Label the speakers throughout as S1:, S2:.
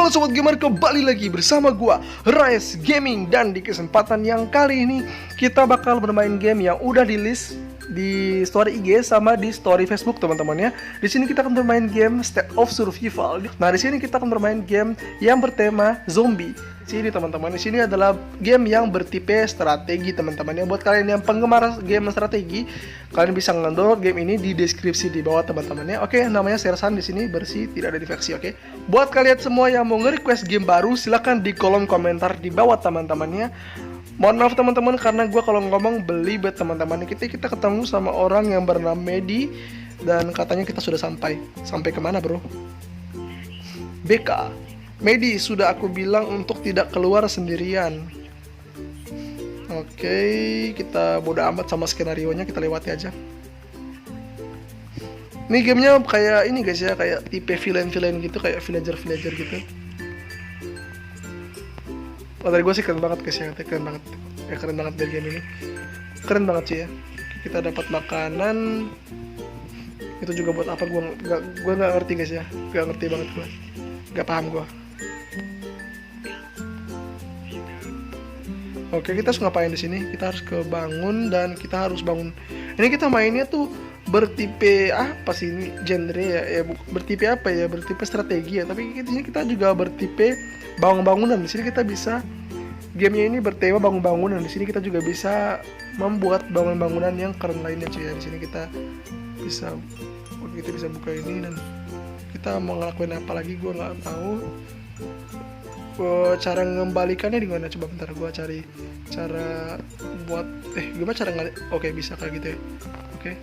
S1: Halo Sobat Gamer, kembali lagi bersama gua Rise Gaming. Dan di kesempatan yang kali ini kita bakal bermain game yang udah di list di story IG sama di story Facebook teman-teman ya. Di sini kita akan bermain game State of Survival. Nah, di sini kita akan bermain game yang bertema zombie. Sini teman-teman, di sini adalah game yang bertipe strategi teman-teman ya. Buat kalian yang penggemar game strategi, kalian bisa nge-download game ini di deskripsi di bawah teman-teman ya. Oke, namanya Sersan, di sini bersih, tidak ada defeksi. Oke. Buat kalian semua yang mau nge-request game baru, silahkan di kolom komentar di bawah teman-teman ya. Mohon maaf teman-teman karena gue kalau ngomong belibet teman-teman. Kita ketemu sama orang yang bernama Medi dan katanya kita sudah sampai. Sampai kemana bro? BK. Medi, sudah aku bilang untuk tidak keluar sendirian. Oke, kita bodo amat sama skenario-nya, kita lewati aja. Ini gamenya kayak ini guys ya, kayak tipe villain-villain gitu, kayak villager-villager gitu. Oh, dari gue sih keren banget guys ya, keren banget. Ya keren banget dari game ini. Keren banget sih ya. Kita dapat makanan. Itu juga buat apa gue nggak ngerti guys ya. Gak ngerti banget gue. Gak paham gue. Oke, kita harus ngapain di sini? Kita harus kebangun dan kita harus bangun. Ini kita mainnya tuh bertipe apa sih ini genre ya? Bertipe apa ya? Bertipe strategi ya. Tapi di sini kita juga bertipe bangun-bangunan. Di sini kita bisa gamenya ini bertema bangun-bangunan. Di sini kita juga bisa membuat bangun-bangunan yang keren lainnya cuy ya. Di sini kita bisa buka ini dan kita mau ngelakuin apa lagi gue nggak tahu. Cara mengembalikannya di mana? Coba bentar gue cari cara buat gimana cara oke, bisa kayak gitu ya. Oke.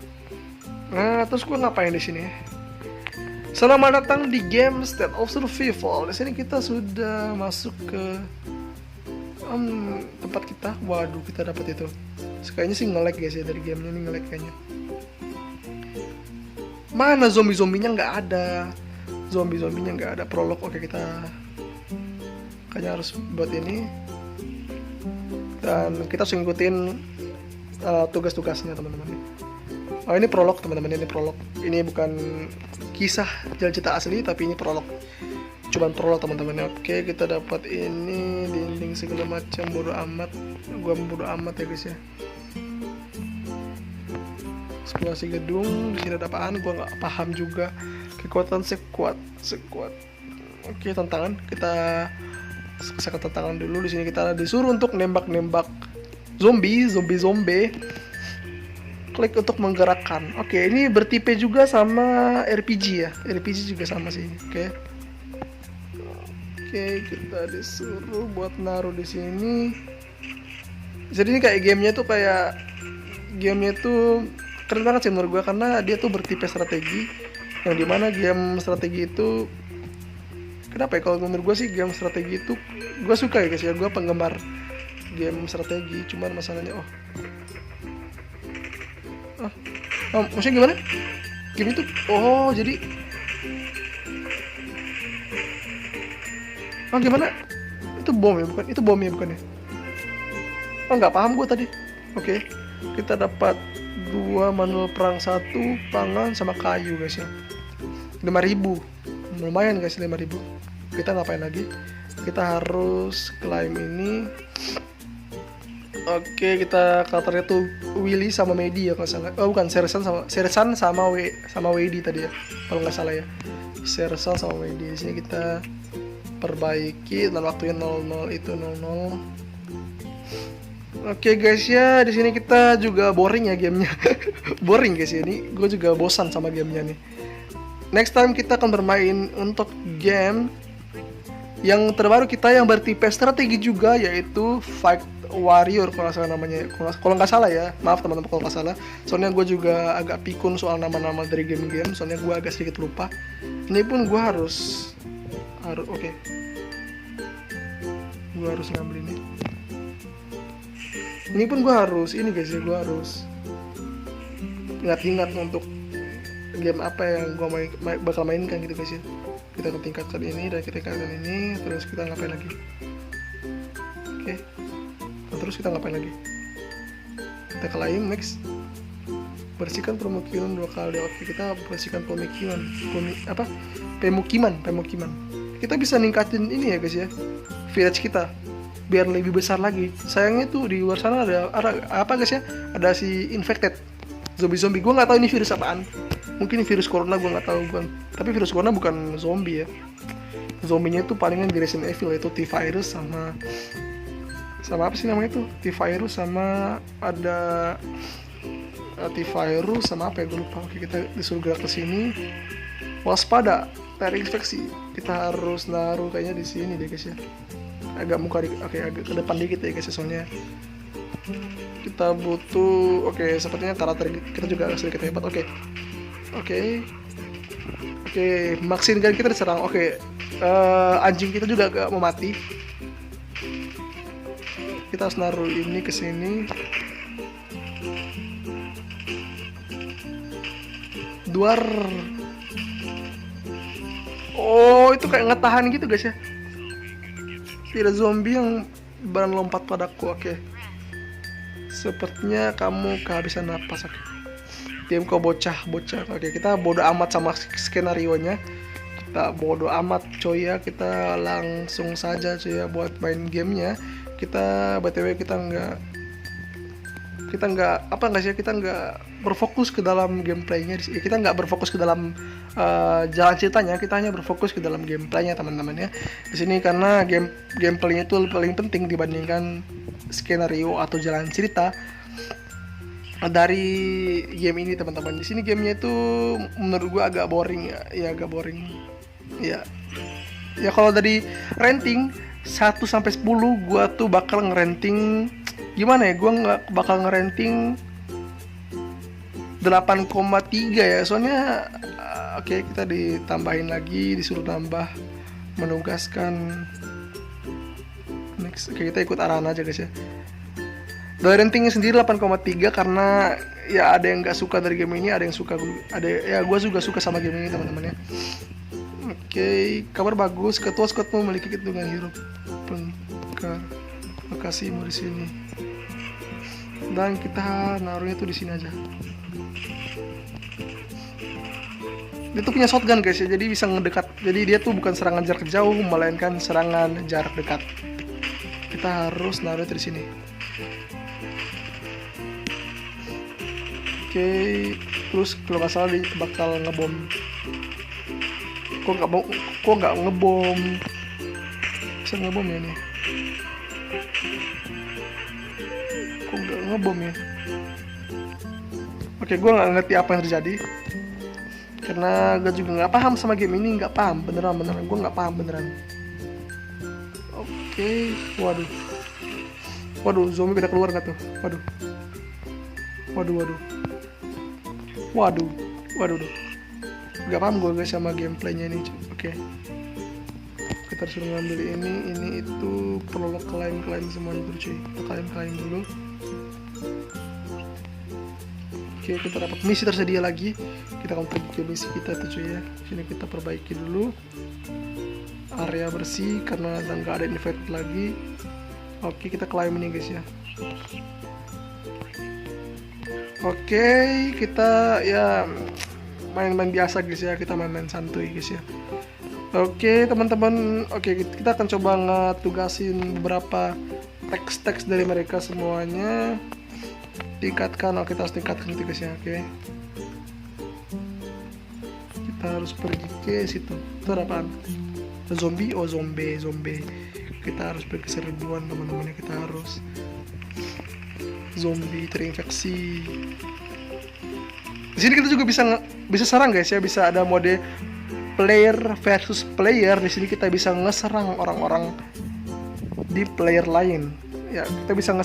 S1: Nah, terus gue ngapain di sini? Selamat datang di game State of Survival. Di sini kita sudah masuk ke tempat kita. Waduh, kita dapat itu. Kayaknya sih nge-lag guys ya, dari gamenya ini nge-lag kayaknya. Mana zombie-zombinya nggak ada. Zombie-zombinya nggak ada. Prolog. Oke, kita kayaknya harus buat ini dan kita harus ngikutin tugas-tugasnya teman-teman. Oh, ini prolog teman-teman, ini prolog. Ini bukan kisah jalan cerita asli tapi ini prolog. Cuman prolog teman-teman. Oke, kita dapat ini dinding segala macam, bodo amat. Gua bodo amat ya guys ya. Eksplorasi gedung, di sini ada apaan? Gua nggak paham juga. Kekuatan sekuat. Oke, tantangan kita sekat tangan dulu. Di sini kita disuruh untuk nembak zombie. Klik untuk menggerakkan. Oke, ini bertipe juga sama RPG ya. RPG juga sama sih. Oke, kita disuruh buat naruh di sini. Jadi ini kayak gamenya tuh keren banget sih menurut gue karena dia tuh bertipe strategi. Yang dimana game strategi itu kenapa ya, kalau menurut gue sih game strategi itu gue suka ya guys ya, gue penggemar game strategi. Cuman masalahnya maksudnya gimana game itu? Jadi gimana itu bom ya, bukan? Itu bom ya bukan ya? Nggak paham gue tadi. Oke, kita dapat 2 manual perang, 1 pangan sama kayu guys ya. 5.000 lumayan guys, 5.000. Kita ngapain lagi? Kita harus climb ini. Oke, kita karakternya tuh Willy sama Medi ya kalau salah. Oh bukan, Sersan sama Wedi tadi ya, kalau nggak salah ya. Sersan sama Wedi. Di sini kita perbaiki dan waktunya 00 itu 00. Oke guys ya, di sini kita juga boring ya gamenya. Boring guys ya, ini gue juga bosan sama gamenya nih. Next time kita akan bermain untuk game yang terbaru kita yang bertipe strategi juga, yaitu Fight Warrior kalau nggak salah namanya. Kalau nggak salah ya, maaf teman-teman kalau nggak salah. Soalnya gue juga agak pikun soal nama-nama dari game-game. Soalnya gue agak sedikit lupa. Ini pun gue harus oke. Gue harus ngambil ini. Ini pun gue harus ini guys ya, gue harus ingat-ingat untuk game apa yang gue bakal mainkan gitu guys ya. Kita tingkatkan ini dan kita tingkatkan ini, terus kita ngapain lagi? Oke. Terus kita ngapain lagi? Kita klaim next. Bersihkan permukiman 2 kali. Oke, kita bersihkan pemukiman. Pemukiman. kita bisa ningkatin ini ya guys ya, village kita biar lebih besar lagi. Sayangnya tuh di luar sana ada apa guys ya, ada si infected zombie. Gue nggak tahu ini virus apaan, mungkin virus corona, gue nggak tahu gue. Tapi virus corona bukan zombie ya, zombinya tuh palingan di Resident Evil, yaitu T-virus sama apa sih namanya itu, T-virus sama ada T-virus sama apa ya, gue lupa. Oke, kita disuruh gerak ke sini, waspada terinfeksi. Kita harus naruh kayaknya di sini deh guys ya, agak agak ke depan dikit ya guys ya, soalnya kita butuh. Sepertinya karakter kita juga sedikit hebat. Oke, Maxine Gun kita diserang. Anjing kita juga agak mau mati. Kita harus naruh ini ke sini. Duar. Oh, itu kayak ngetahan gitu guys ya. Tidak zombie yang berani lompat padaku. Sepertinya kamu kehabisan napas. Tim kau bocah. Kita bodo amat sama skenario-nya. Kita bodo amat coy ya. Kita langsung saja coy ya buat main gamenya. Kita btw kita nggak berfokus ke dalam gameplaynya. Kita nggak berfokus ke dalam jalan ceritanya. Kita hanya berfokus ke dalam gameplaynya teman-teman ya. Di sini karena gameplaynya itu paling penting dibandingkan skenario atau jalan cerita dari game ini teman-teman. Di sini gamenya itu menurut gua agak boring ya, agak boring. Ya kalau dari rating 1 sampai 10 gua tuh bakal ngeranting gimana ya? Gua nggak bakal ngeranting 8,3 ya. Soalnya kita ditambahin lagi, disuruh nambah menugaskan. Next, kita ikut arahan aja guys ya. Dari ratingnya sendiri 8,3 karena ya ada yang nggak suka dari game ini, ada yang suka, gue juga suka sama game ini teman-teman ya. Kabar bagus, ketua squadmu memiliki hitungan hero pengkar lokasimu di sini. Dan kita naruhnya tuh di sini aja. Dia tuh punya shotgun guys ya, jadi bisa ngedekat. Jadi dia tuh bukan serangan jarak jauh, melainkan serangan jarak dekat. Kita harus naruh di sini. Terus kalau nggak salah dia bakal ngebom. Kok nggak ngebom? Bisa ngebom ya nih? Kok nggak ngebom ya? Gue nggak ngerti apa yang terjadi karena gue juga nggak paham sama game ini, nggak paham beneran gue nggak paham beneran. Waduh, zombie pada keluar nggak tuh? Waduh, nggak paham gue guys sama gameplaynya ini. Kita harus ngambil ini itu perlu klaim semuanya dulu cuy. Kita klaim dulu. Kita dapat misi tersedia lagi. Kita akan pergi ke misi kita tuh cuy ya. Sini kita perbaiki dulu area bersih karena nggak ada infected lagi. Kita klaim ini guys ya. Kita ya main-main biasa guys ya. Kita main-main santuy guys ya. Teman-teman, kita akan coba ngetugasin beberapa teks dari mereka semuanya. Tingkatkan, kita harus tingkatkan itu guys ya. Kita harus pergi ke situ. Itu apaan? Zombie. Kita harus pergi serbuan teman-teman. Kita harus zombie terinfeksi. Di sini kita juga bisa serang guys ya. Bisa ada mode player versus player. Di sini kita bisa ngeserang orang-orang di player lain. Ya, kita bisa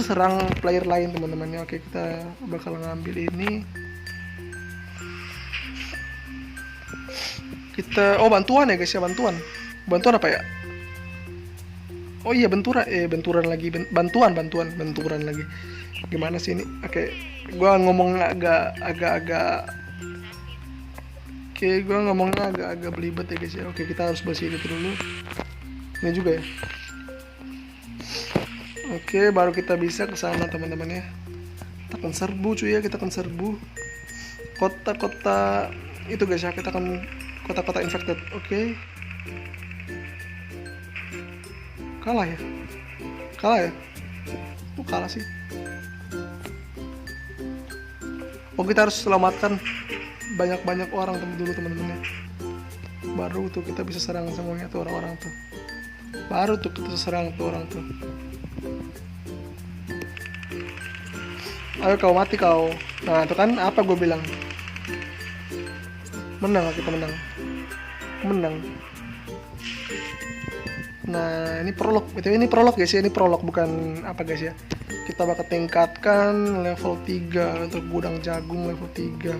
S1: serang player lain teman-teman. Kita bakal ngambil ini. Bantuan ya guys ya, bantuan apa ya? Benturan lagi. Gimana sih ini? Gua ngomongnya agak belibet ya guys ya. Kita harus bersih itu dulu. Ini juga ya. Baru kita bisa ke sana teman-teman ya. Kita akan serbu cuy ya, kita akan serbu kota-kota itu guys ya. Kita akan Kotak-kotak infected. Oke. Kalah ya? Oh, kalah sih. Oh, kita harus selamatkan banyak-banyak orang dulu teman-teman ya. Baru tuh kita bisa serang semuanya tuh orang-orang tuh. Baru tuh kita serang tuh orang tuh. Ayo kau mati kau. Nah itu kan apa gue bilang. Menang lah, kita menang. Nah ini prolog. Ini prolog guys ya. Ini prolog bukan apa guys ya. Kita bakal tingkatkan level 3 untuk gudang jagung level 3.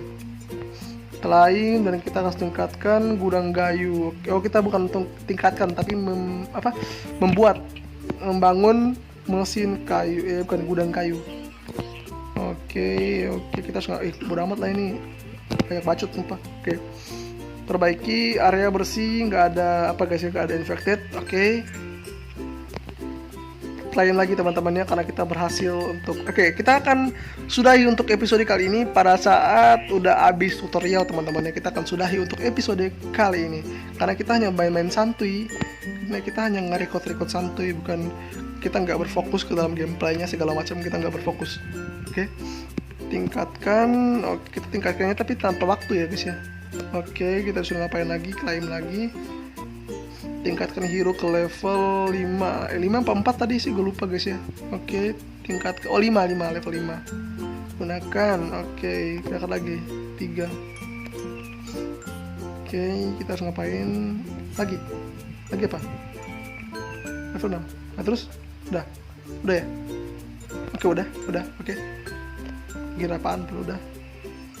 S1: Lain dan kita harus tingkatkan gudang kayu. Oh kita bukan tingkatkan tapi membangun mesin kayu, bukan gudang kayu. Oke, kita harus bodo amat lah ini. Banyak bacot sumpah. Oke. Perbaiki area bersih, nggak ada apa guys ya, nggak ada infected. Oke. Lain lagi teman-temannya karena kita berhasil untuk kita akan sudahi untuk episode kali ini pada saat udah habis tutorial teman-temannya. Kita akan sudahi untuk episode kali ini karena kita hanya main-main santuy. Nah kita hanya nge-record santuy, bukan kita nggak berfokus ke dalam gameplaynya segala macam, kita nggak berfokus. Oke. Tingkatkan. Oke, kita tingkatkannya tapi tanpa waktu ya guys ya. Oke, kita sudah ngapain lagi? Claim lagi. Tingkatkan hero ke level 5 apa 4 tadi sih, gue lupa guys ya. Oke, tingkat ke 5 level 5 gunakan. Oke, tingkat lagi 3. Oke, kita harus ngapain lagi apa? Level 6. Nah terus udah ya. Oke, udah oke. Gira apaan tuh udah.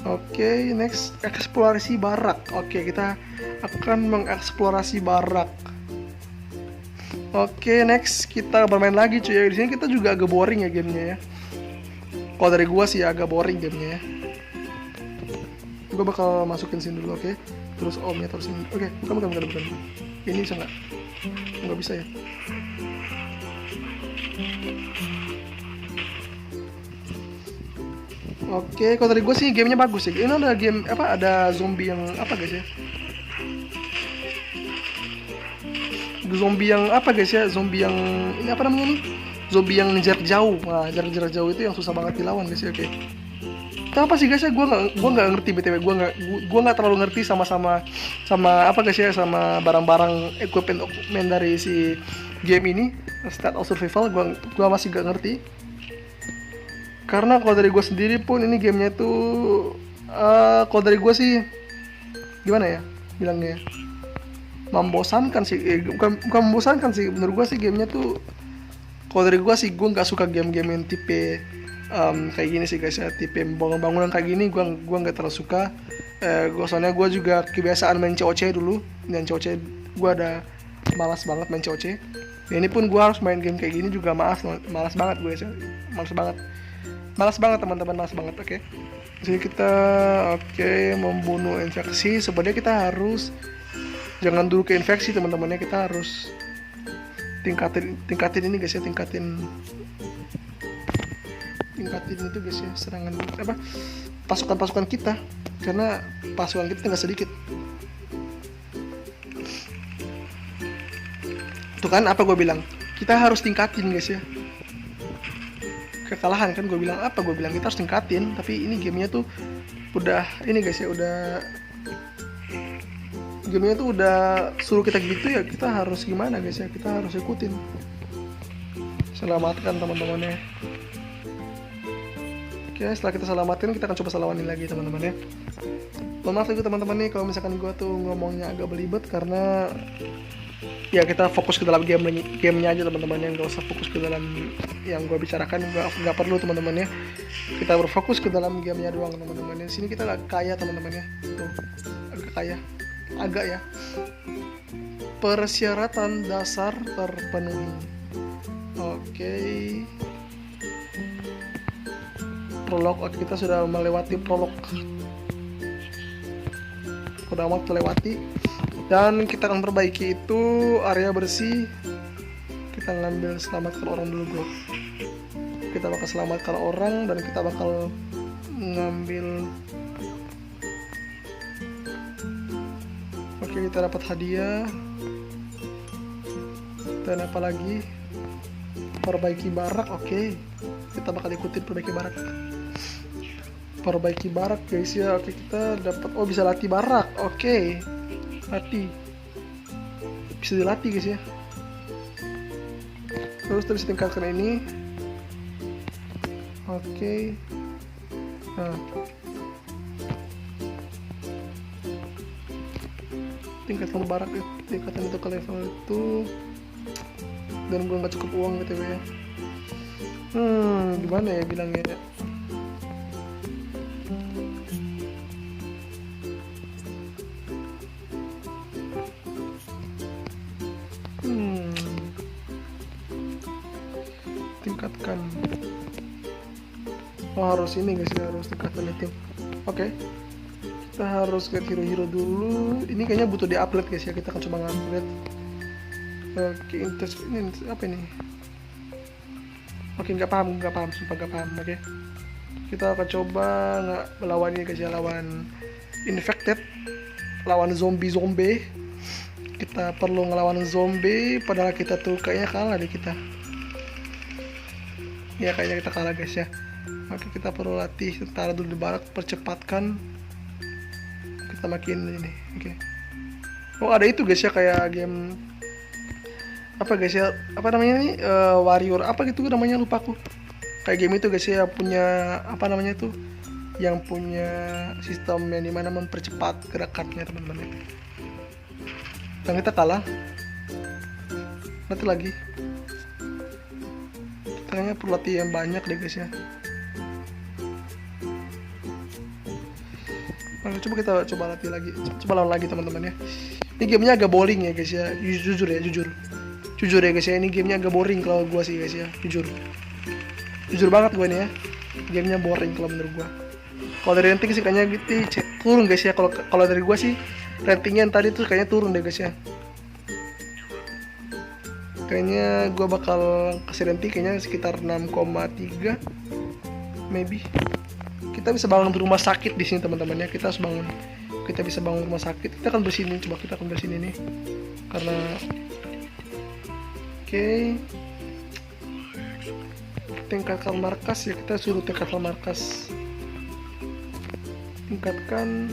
S1: Oke, next eksplorasi barak. Oke, kita akan mengeksplorasi barak. Oke, next kita bermain lagi cuy. Di sini kita juga agak boring ya gamenya ya. Kalau dari gua sih agak boring gamenya ya. Gua bakal masukin sini dulu, oke. Terus omnya terus ini. Oke, bukan. Ini bisa nggak? Nggak bisa ya. Oke, kalau dari gue sih gamenya bagus ya. Ini ada game ada zombie yang apa guys ya? Zombie yang apa guys ya? Zombie yang ini apa namanya nih? Zombie yang jarak jauh. Nah, jarak jauh itu yang susah banget dilawan guys ya. Oke. Kenapa sih guys ya? Gue nggak ngerti btw. Gue nggak terlalu ngerti sama apa guys ya? Sama barang-barang equipment dari si game ini. Stat of Survival. Gue masih nggak ngerti. Karena kalau dari gue sendiri pun ini gamenya tuh kalau dari gue sih gimana ya bilangnya, membosankan sih. Bukan membosankan sih, menurut gue sih gamenya tuh kalau dari gue sih, gue nggak suka game-game yang tipe kayak gini sih guys ya, tipe bangunan kayak gini gue nggak terlalu suka. Soalnya gue juga kebiasaan main COC dulu, dan COC gue ada malas banget main COC. Ini pun gue harus main game kayak gini juga malas banget gue ya, malas banget teman-teman, malas banget. Oke. Jadi kita membunuh infeksi. Sebenarnya kita harus jangan dulu ke infeksi teman-temannya, kita harus tingkatin ini guys ya, tingkatin itu guys ya, serangan pasukan kita, karena pasukan kita nggak sedikit. Tuh kan apa gue bilang, kita harus tingkatin guys ya. Kekalahan kan gue bilang kita harus tingkatin, tapi ini gamenya tuh udah ini guys ya, gamenya tuh udah suruh kita gitu ya, kita harus gimana guys ya, kita harus ikutin. Selamatkan teman-temannya. Oke, setelah kita selamatin, kita akan coba selamatin lagi teman-teman ya. Maaf lagi teman-teman nih kalau misalkan gue tuh ngomongnya agak belibet, karena ya kita fokus ke dalam gamenya aja teman-teman ya, nggak usah fokus ke dalam yang gue bicarakan, nggak perlu teman-teman ya. Kita berfokus ke dalam gamenya doang teman-teman ya. Di sini kita agak kaya teman-teman ya, tuh agak ya. Persyaratan dasar terpenuhi. Oke. Prolog, kita sudah melewati prolog. Udah amat terlewati. Dan kita akan perbaiki itu area bersih. Kita ngambil selamatkan orang dulu bro. Kita bakal selamatkan orang dan kita bakal ngambil. Oke, kita dapat hadiah. Dan apa lagi? Perbaiki barak. Oke, kita bakal ikutin perbaiki barak. Perbaiki barak guys ya. Oke, kita dapat, oh bisa latih barak. Oke, latih, bisa dilatih guys ya. Terus kita bisa tingkatkan ini. Oke, nah tingkatkan barak, tingkatkan itu ke level itu. Dan gue nggak cukup uang gitu ya. Gimana ya bilangnya ya? Tingkatkan. Oh, harus ini guys ya, harus tingkatkan itu. Oke. Kita harus get hero-hero dulu. Ini kayaknya butuh di-upload guys ya. Kita akan coba nge-upload. Oke, ini apa ini? Oke, nggak paham, sumpah nggak paham. Oke, kita akan coba nggak melawan ini guys ya, lawan infected, lawan zombie. Kita perlu ngelawan zombie, padahal kita tuh kayaknya kalah deh kita. Ya kayaknya kita kalah guys ya. Oke, kita perlu latih tentara dulu di barak, percepatkan. Kita makin ini. Oke. Oh, ada itu guys ya, kayak game apa guys ya, apa namanya nih, warrior apa gitu namanya, lupa aku. Kayak game itu guys ya, punya apa namanya tuh, yang punya sistem yang dimana mempercepat gerakannya teman-teman. Dan kita kalah. Nanti lagi kayaknya perlu latihan banyak deh guys ya. Nah, coba latih lagi, coba lawan lagi teman-teman ya. Ini gamenya agak boring ya guys ya, jujur ya guys ya, ini gamenya agak boring kalau gue sih guys ya, jujur banget gue nih ya, gamenya boring kalau menurut gue. Kalau dari rating sih kayaknya gitu turun guys ya, kalau dari gue sih ratingnya tadi tuh kayaknya turun deh guys ya. Kayaknya gue bakal kasih rating kayaknya sekitar 6,3 maybe. Kita bisa bangun rumah sakit di sini teman-teman ya, kita bisa bangun rumah sakit. Kita akan bersini, coba kita akan bersini nih, karena oke, tingkatkan markas ya, kita suruh tingkatkan markas, tingkatkan,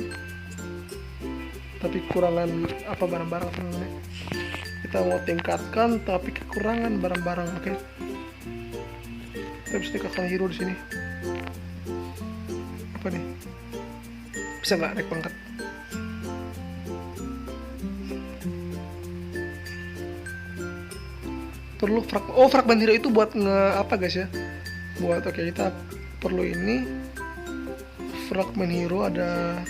S1: tapi kekurangan apa barang-barang teman-teman. Kita mau tingkatkan tapi kekurangan barang-barang. Oke, kita bisa tingkatkan hero di sini. Apa nih? Bisa nggak naik pangkat? Perlu fragment hero itu buat apa guys ya, buat oke, kita perlu ini fragment hero ada.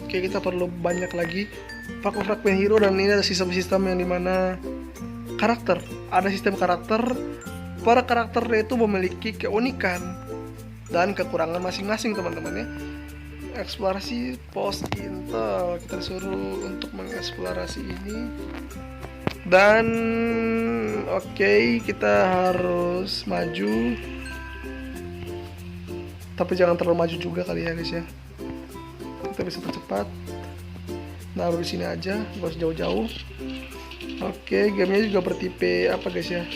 S1: Oke, kita perlu banyak lagi fragment hero, dan ini ada sistem-sistem yang dimana ada sistem karakter. Para karakternya itu memiliki keunikan dan kekurangan masing-masing teman-teman ya. Eksplorasi pos intel, kita disuruh untuk mengeksplorasi ini. Dan oke, kita harus maju, tapi jangan terlalu maju juga kali ya guys ya. Kita bisa percepat, naruh di sini aja, gak usah jauh-jauh. Oke, gamenya juga bertipe apa guys ya,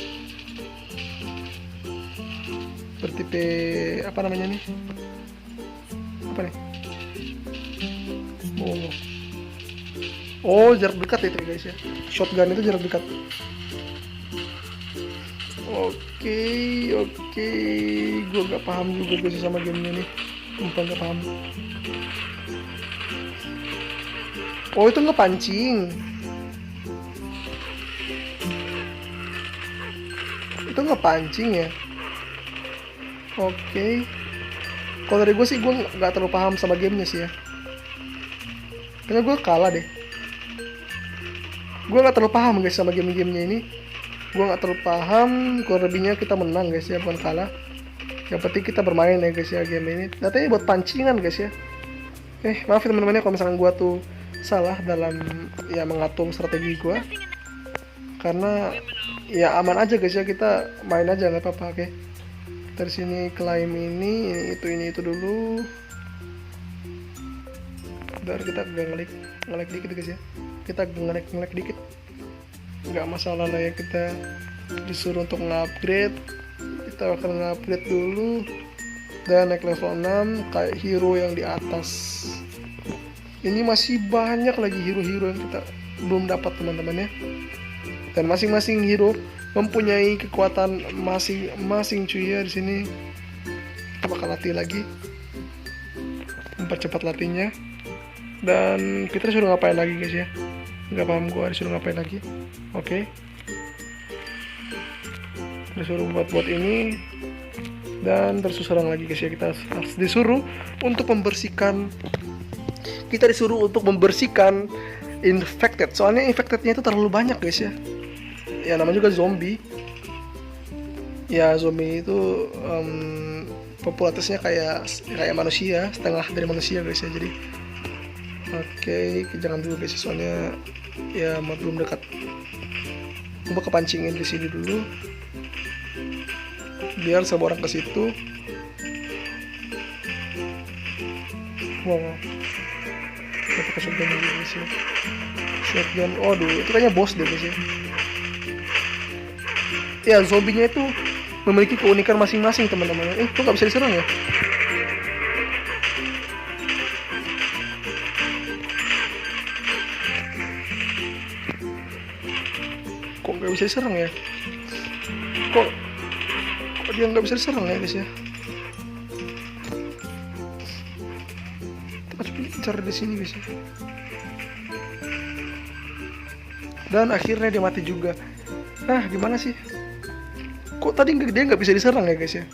S1: bertipe apa namanya nih, apa nih, oh jarak dekat itu guys ya, shotgun itu jarak dekat. Oke, gue gak paham juga guys sama gamenya nih, sumpah gak paham. Oh, itu ngepancing, itu ngepancing ya. Oke, kalau dari gue sih gue nggak terlalu paham sama gamenya sih ya, karena gue kalah deh. Gue nggak terlalu paham guys sama game-gamenya ini. Gue nggak terlalu paham. Kurang lebihnya kita menang guys ya, bukan kalah. Yang penting kita bermain ya guys ya game ini. Katanya buat pancingan guys ya. Maaf ya teman-teman ya kalau misalkan gue tuh salah dalam ya mengatur strategi gue. Karena ya aman aja guys ya, kita main aja nggak apa-apa. Oke. Dari sini claim ini itu dulu. Bentar, kita agak ngelag dikit guys ya. Kita ngelag dikit. Nggak masalah lah ya, kita disuruh untuk nge-upgrade. Kita akan nge-upgrade dulu dan naik level 6 kayak hero yang di atas. Ini masih banyak lagi hero-hero yang kita belum dapat teman-teman ya. Dan masing-masing hero mempunyai kekuatan masing-masing cuy ya. Di sini kita bakal latih lagi, mempercepat latihnya. Dan kita disuruh ngapain lagi guys ya, nggak paham gua disuruh ngapain lagi. Oke, disuruh buat ini dan terus serang lagi guys ya. Kita harus disuruh untuk membersihkan, infected, soalnya infectednya itu terlalu banyak guys ya. Ya namanya juga zombie ya, zombie itu populasinya kayak manusia, setengah dari manusia guys ya. Jadi oke, jangan dulu guys, soalnya ya belum dekat. Coba kepancingin di sini dulu, biar semua orang ke situ. Wow, kita pakai shotgun dulu guys ya. Shotgun, itu kayaknya bos deh guys ya. Ya, zombinya itu memiliki keunikan masing-masing teman-teman. Kok nggak bisa diserang ya? Kok nggak bisa diserang ya? Kok dia nggak bisa diserang ya guys ya? Kita coba cari di sini guys ya. Dan akhirnya dia mati juga. Nah, gimana sih? Kok tadi dia nggak bisa diserang ya guys ya?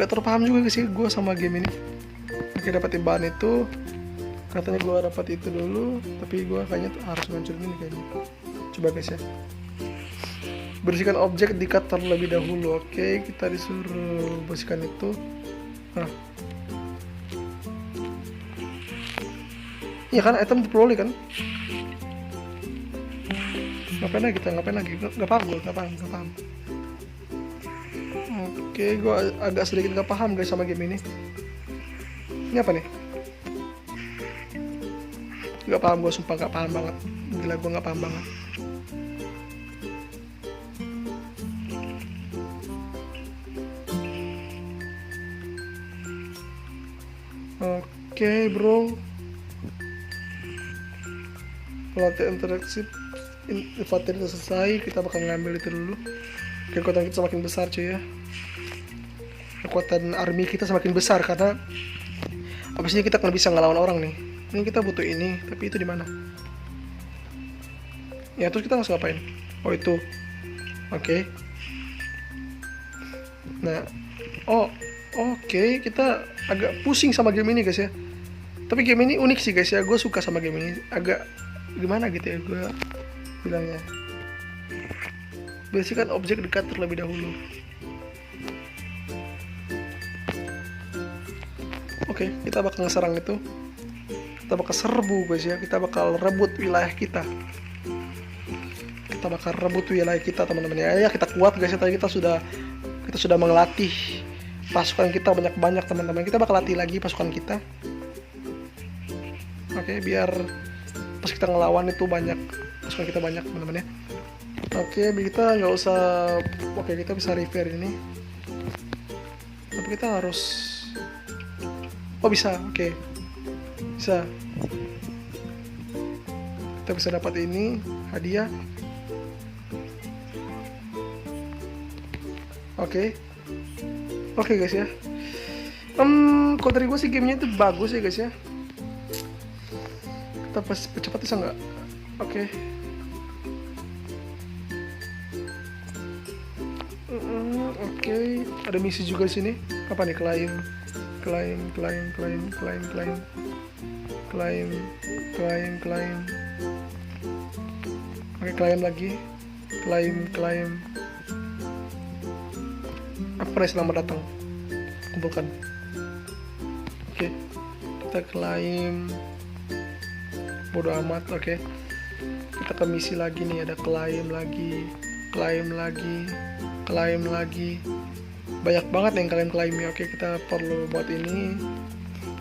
S1: Nggak terpaham juga guys ya gue sama game ini. Oke, dapat bahan itu. Katanya gue dapat itu dulu, tapi gue kayaknya harus ngancurin ini kayaknya. Coba guys ya. Bersihkan objek di cut terlebih dahulu. Oke, kita disuruh bersihkan itu. Iya kan, item diperoleh kan? Ngapain lagi? Nggak paham. Oke, gue agak sedikit nggak paham guys sama game ini. Ini apa nih? Nggak paham, gue sumpah nggak paham banget. Gila, gue nggak paham banget. Oke bro, pelatihan interaktif inventory selesai. Kita bakal ngambil itu dulu. Kekuatan kita semakin besar cuy ya. Kekuatan army kita semakin besar karena abis ini kita akan bisa ngelawan orang nih. Ini kita butuh ini, tapi itu di mana? Ya terus kita harus ngapain? Oh itu. Oke. Nah, oke, kita agak pusing sama game ini guys ya. Tapi game ini unik sih guys ya. Gue suka sama game ini. Agak gimana gitu ya gue bilangnya. Bersihkan objek dekat terlebih dahulu. Oke, kita bakal ngeserang itu. Kita bakal serbu guys ya. Kita bakal rebut wilayah kita. Teman-teman ya. Kita kuat guys ya. Tadi kita sudah mengelatih pasukan kita banyak-banyak teman-teman. Kita bakal latih lagi pasukan kita. Oke, biar pas kita ngelawan itu pasukan kita banyak teman-teman ya. Oke, kita nggak usah. Oke, kita bisa repair ini. Tapi kita harus. Bisa. Oke, bisa. Kita bisa dapat ini hadiah. Oke guys ya. Kalau dari gue sih gamenya itu bagus ya guys ya. Kita pas cepat bisa nggak? Oke. Oke, ada misi juga di sini. Apa nih? Claim. Oke, claim lagi. Claim. Apa nih, selamat datang. Kumpulkan. Oke, kita claim. Bodoh amat. Oke, kita ke misi lagi nih. Ada claim lagi. Banyak banget yang kalian klaimnya. Oke, kita perlu buat ini.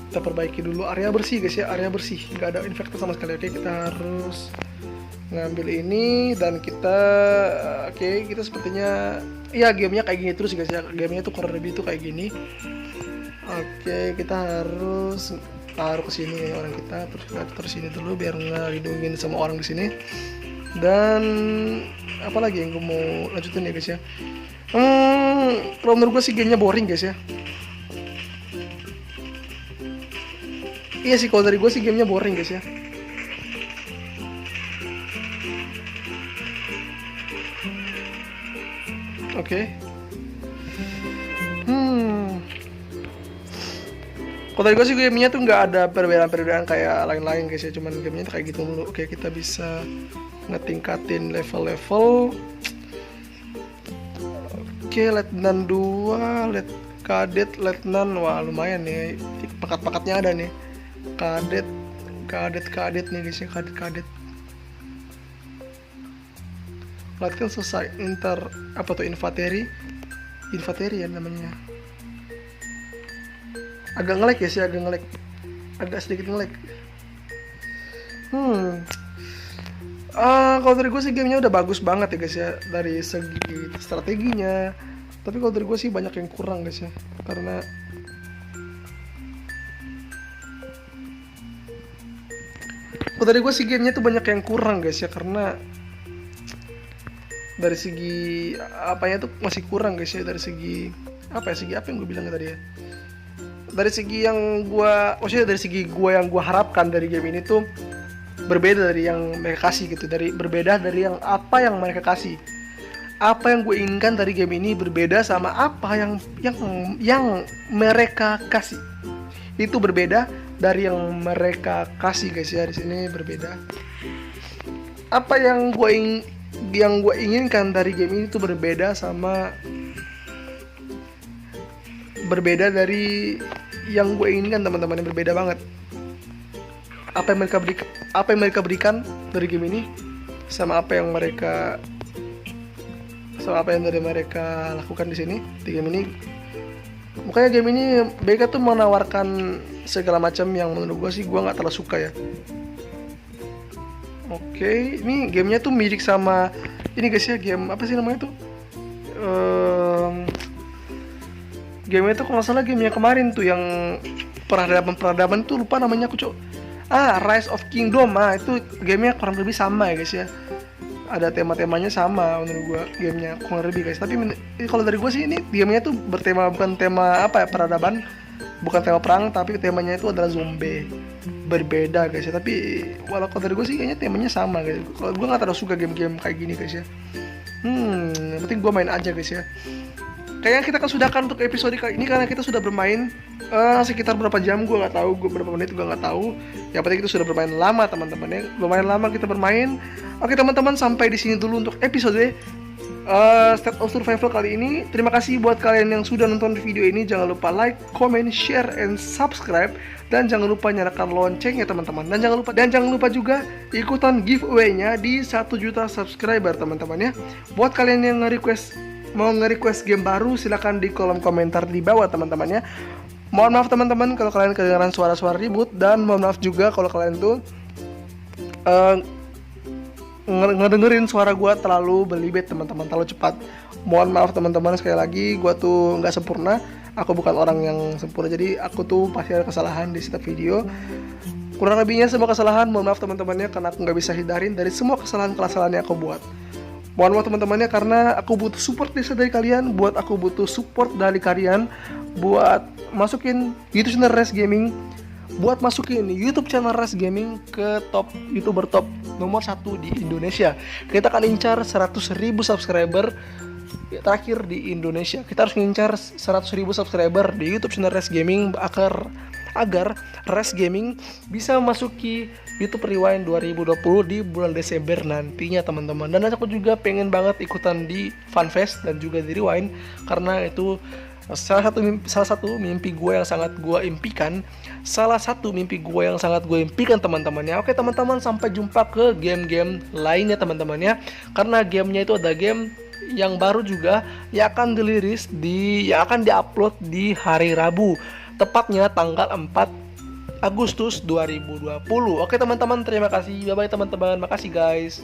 S1: Kita perbaiki dulu area bersih guys ya, area bersih, nggak ada infected sama sekali. Oke, kita harus ngambil ini dan kita sepertinya ya gamenya kayak gini terus guys ya, gamenya tuh kurang lebih tuh kayak gini. Oke, kita harus taruh ke sini orang kita, terus sini dulu biar ngelindungin sama orang di sini. Dan apalagi yang gue mau lanjutin ya guys ya. Kalau menurut gue sih gamenya boring guys ya. Iya sih, kalau dari gue sih gamenya boring guys ya. Oke. Kalau dari gue sih gamenya tuh nggak ada perbedaan-perbedaan kayak lain-lain guys ya, cuman gamenya tuh kayak gitu dulu. Oke, kita bisa ngetingkatin level-level. Oke, letnan 2, kadet, letnan, wah lumayan nih, pakat-pakatnya ada nih. Kadet nih guys ya, kadet. Latihan selesai. Apa tuh, infanteri ya namanya. Agak nge-lag ya sih, agak sedikit nge-lag. Kalau dari gue sih gamenya udah bagus banget ya guys ya, dari segi strateginya. Tapi kalau dari gue sih banyak yang kurang guys ya, karena kalau dari gue sih gamenya tuh banyak yang kurang guys ya, karena dari segi apanya tuh masih kurang guys ya, dari segi apa yang gue bilang tadi ya. Dari segi yang dari segi gue yang gue harapkan dari game ini tuh berbeda dari yang mereka kasih gitu, berbeda dari yang mereka kasih. Apa yang gue inginkan dari game ini berbeda sama apa yang mereka kasih. Itu berbeda dari yang mereka kasih guys ya, di sini berbeda. Apa yang gue inginkan dari game ini tuh berbeda dari yang gue inginkan teman-teman, yang berbeda banget. Apa yang mereka berikan dari game ini sama apa yang mereka lakukan di sini di game ini. Makanya game ini mereka tuh menawarkan segala macam yang menurut gue sih gue nggak terlalu suka ya. Oke, ini gamenya tuh mirip sama ini guys ya, game apa sih namanya tuh? Game itu kalau nggak salah game yang kemarin tuh, yang peradaban tuh lupa namanya aku cok. Rise of Kingdom. Itu gamenya kurang lebih sama ya guys ya. Ada tema-temanya sama menurut gua, gamenya kurang lebih guys. Tapi kalau dari gua sih ini gamenya tuh bukan tema peradaban, bukan tema perang, tapi temanya itu adalah zombie. Berbeda guys ya. Tapi kalau dari gua sih kayaknya temanya sama guys. Kalau gua nggak terlalu suka game-game kayak gini guys ya. Yang penting gua main aja guys ya. Kayaknya kita kan sudahkan untuk episode kali ini karena kita sudah bermain sekitar berapa jam gue nggak tahu, berapa menit gue nggak tahu. Yang penting kita sudah bermain lama teman-teman ya, lumayan lama kita bermain. Oke teman-teman, sampai di sini dulu untuk episode State of Survival kali ini. Terima kasih buat kalian yang sudah nonton video ini. Jangan lupa like, comment, share, and subscribe. Dan jangan lupa nyalakan loncengnya teman-teman. Dan jangan lupa juga ikutan giveaway-nya di 1 juta subscriber teman-teman ya. Buat kalian yang mau nge-request game baru, silahkan di kolom komentar di bawah teman-teman ya. Mohon maaf teman-teman kalau kalian kedengaran suara-suara ribut, dan mohon maaf juga kalau kalian tuh ngedengerin suara gue terlalu belibet teman-teman, terlalu cepat. Mohon maaf teman-teman, sekali lagi gue tuh nggak sempurna, aku bukan orang yang sempurna, jadi aku tuh pasti ada kesalahan di setiap video. Kurang lebihnya semua kesalahan, mohon maaf teman-temannya, karena aku nggak bisa hindarin dari semua kesalahan yang aku buat. Mohon maaf teman-temannya, karena aku butuh support dari kalian, buat masukin YouTube channel Res Gaming, buat masukin YouTube channel Res Gaming ke top YouTuber top nomor 1 di Indonesia. Kita akan incar 100.000 subscriber terakhir di Indonesia. Kita harus ngincar 100.000 subscriber di YouTube channel Res Gaming agar Res Gaming bisa masuki YouTube Rewind 2020 di bulan Desember nantinya teman-teman. Dan aku juga pengen banget ikutan di Funfest dan juga di Rewind, karena itu salah satu mimpi gue yang sangat gue impikan. Teman-temannya. Oke teman-teman, sampai jumpa ke game-game lainnya teman-temannya, karena gamenya itu ada game yang baru juga yang akan diupload di hari Rabu, tepatnya tanggal 4 Agustus 2020. Oke teman-teman, terima kasih. Bye-bye teman-teman. Makasih guys.